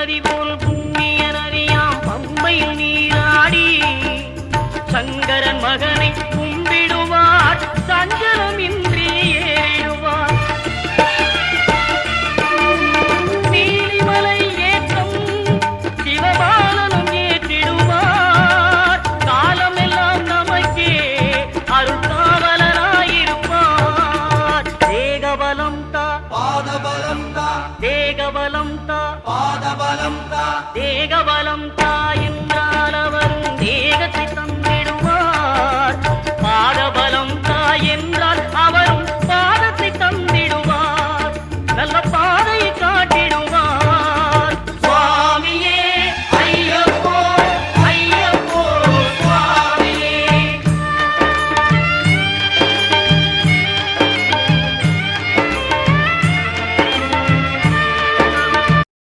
நதி போல் புண்ணிய நதியாம் பம்பையில் நீராடி சங்கரன் மகனை கும்பிடுவார் சஞ்சலமின்றி ஏறிடுவார். நீலிமலை ஏற்றம் சிவபாலனும் ஏற்றிடுவார். காலமெல்லாம் நமக்கே அருள்காவலனாயிருப்பார். தேகபலம் தா பாதபலம் தா தேகபலம் தா பாதபலம் தா தேகபலம் தா